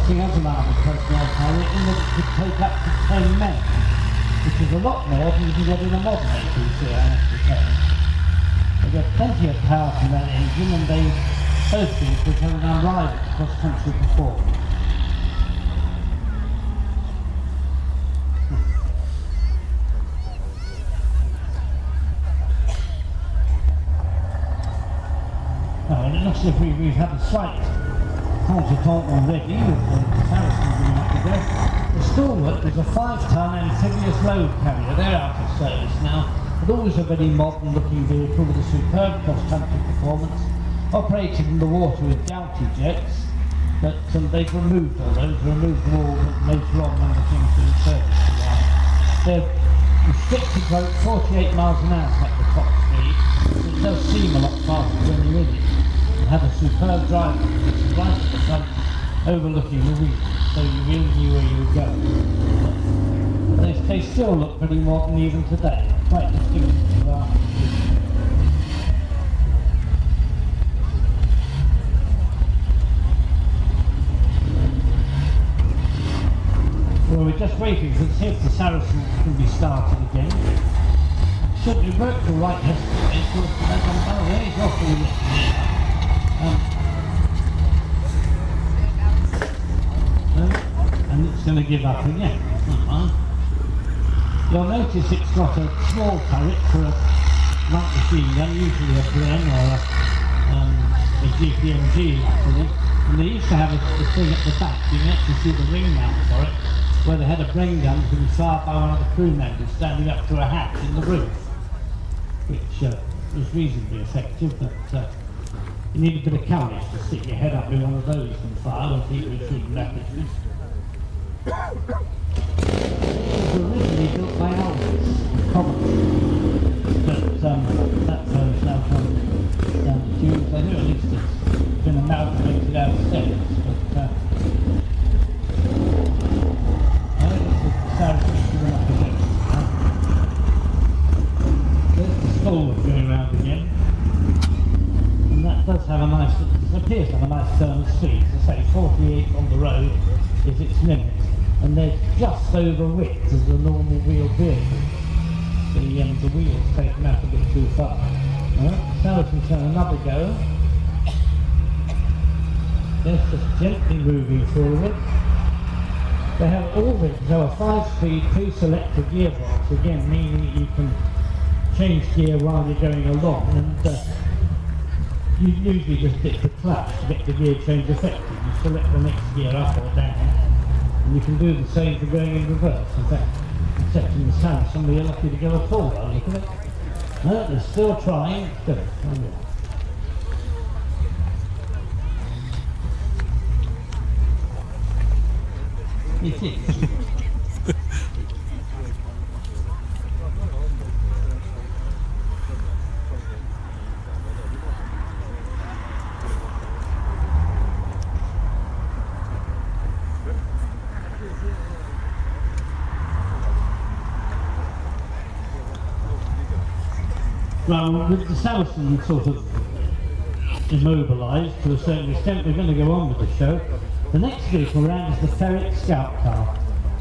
interesting as an armoured personnel carrier in that it could take up to 10 men, which is a lot more than you can get in a modern APC, I have to say. They get plenty of power from that engine, and they both things would have an unrivaled cross-country performance. Well, it looks as if we've had a slight contretemps already with the Saracen being up to go. The Stalwart is a 5-ton amphibious load carrier. They're out of service now, but always a very modern looking vehicle with a superb cross-country performance, operated in the water with Gouty jets, but they've removed all those, removed them all later on when the thing's been serviced a while. They're restricted to 48 miles an hour at the top speed, so it does seem a lot faster when you're in it. It had a superb driver, which is right at the front, overlooking the wheel, so you really knew where you were going. But they still look pretty modern even today, quite distinctive of our. Well, we're just waiting to see if the Saracen can be started again. Should we work all right yesterday, so there he's off all yesterday. And it's going to give up again. You'll notice it's got a small turret for a light machine gun, usually a Bren or a GPMG actually. And they used to have a thing at the back, you can actually see the ring mount for it, where they had a Bren gun to be fired by one of the crew members standing up through a hatch in the roof, which was reasonably effective, but you need a bit of courage to stick your head up with one of those and fire when people are shooting rapidly. It was originally built by Alvis, but that firm's now come down the tubes. I know at least it's been amalgamated out of States, but I think it's the Saracen given up again. There's the Stalwart going around again. And that does have a nice, it appears to have a nice turn of speed. As I say, 48 on the road is its limit. And they're just over width as a normal wheeled vehicle. The wheels taken out a bit too far. Saracen's had another go. They're just gently moving forward. They have all rigs, so a 5-speed pre-selected gearbox, again meaning that you can change gear while you're going along, and you usually just hit the clutch to get the gear change effective. You select the next gear up or down, and you can do the same for going in reverse. In fact, except in the Saracen, we're lucky to go at all, by the look of it. No, they're still trying. Good. It is. Well, with the Saracen sort of immobilised to a certain extent, we're going to go on with the show. The next vehicle round is the Ferret Scout Car.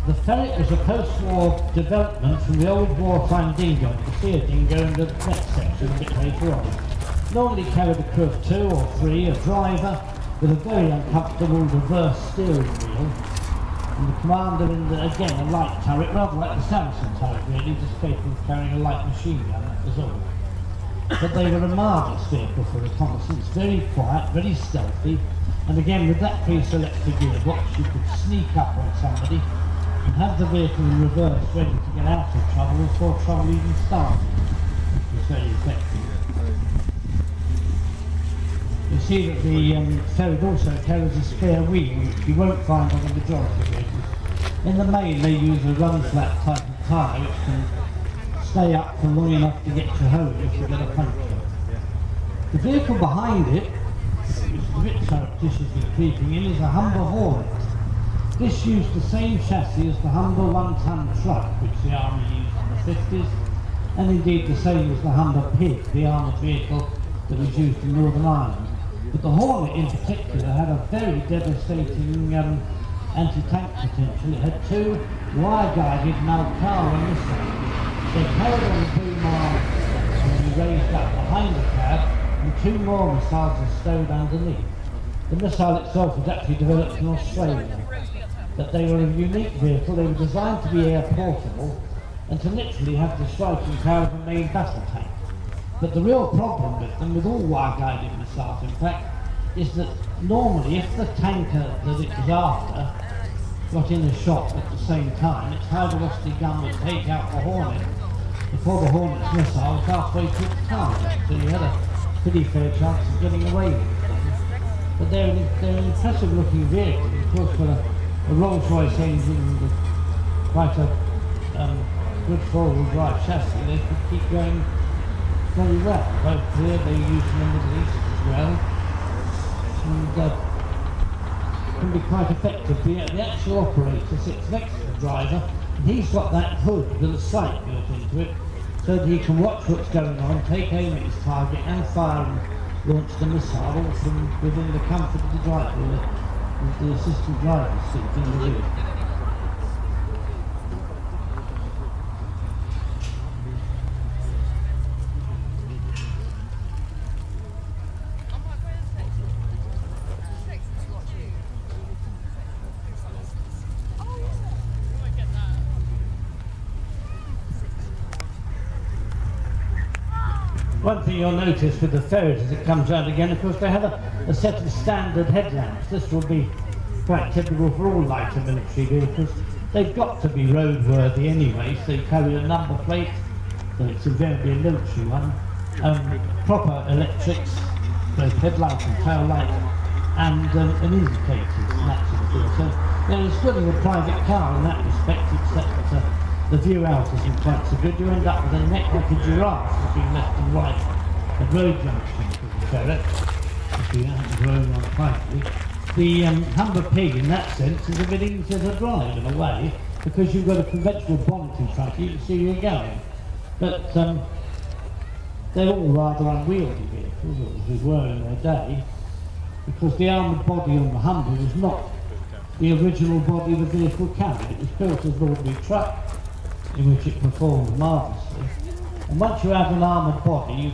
The Ferret was a post-war development from the old wartime dingo, the Sear dingo in the next section a bit later on. Normally carried a crew of 2 or 3, a driver with a very uncomfortable reverse steering wheel, and the commander in the, again, a light turret, rather like the Saracen turret really, just capable of carrying a light machine gun, that was all. But they were a marvellous vehicle for reconnaissance, very quiet, very stealthy, and again with that pre-selected gearbox you could sneak up on somebody and have the vehicle in reverse ready to get out of trouble before trouble even started, which was very effective. You see that the Ferret also carries a spare wheel, which you won't find on the majority of vehicles. In the main they use a run-flat type of tyre which can stay up for long enough to get you home if you get a puncture. The vehicle behind it, which is a bit surreptitiously creeping in, is a Humber Hornet. This used the same chassis as the Humber 1-ton truck which the Army used in the 50s, and indeed the same as the Humber Pig, the armoured vehicle that was used in Northern Ireland. But the Hornet in particular had a very devastating anti-tank potential. It had two wire-guided Malkara missiles. They carried on the boom arm and you raised up behind the cab, and two more missiles are stowed underneath. The missile itself was actually developed in Australia, but they were a unique vehicle. They were designed to be air portable and to literally have the striking power of a main battle tank. But the real problem with them, with all wire-guided missiles in fact, is that normally if the tanker that it was after got in a shot at the same time, its high velocity gun would take out the Hornet before the Hornet's missile was halfway to its target, so you had a pretty fair chance of getting away with it. But they're an impressive looking vehicle. Of course, for a Rolls-Royce engine with quite a good four-wheel drive chassis, they could keep going very well. Both here they use in the Middle East as well, and can be quite effective. The actual operator sits next to the driver, and he's got that hood with a sight built into it, so that he can watch what's going on, take aim at his target, and fire and launch the missile all from within the comfort of the driver, with the assistant driver seat in the rear. One thing you'll notice with the Ferret as it comes round again, of course, they have a set of standard headlamps. This will be quite typical for all lighter military vehicles. They've got to be roadworthy anyway, so they carry a number plate, so it's invariably a military one. Proper electrics, both headlight and tail light, and indicators and that sort of thing. So they're as good as a private car in that respect, except that the view out isn't quite so good. You end up with a neck like a giraffe looking left and right at road junctions with the Ferret, if you happen to own one privately. The Humber Pig in that sense is a bit easier to drive in a way, because you've got a conventional bonnet in front of you, you can see where you're going. But they're all rather unwieldy vehicles, as they were in their day, because the armoured body on the Humber was not the original body the vehicle carried. It was built as an ordinary truck, in which it performed marvellously. And once you have an armoured body, you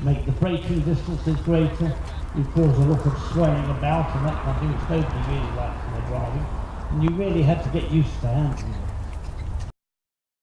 make the braking distances greater, you cause a lot of swaying about and that kind of thing, which nobody really likes when they're driving, and you really had to get used to handling them.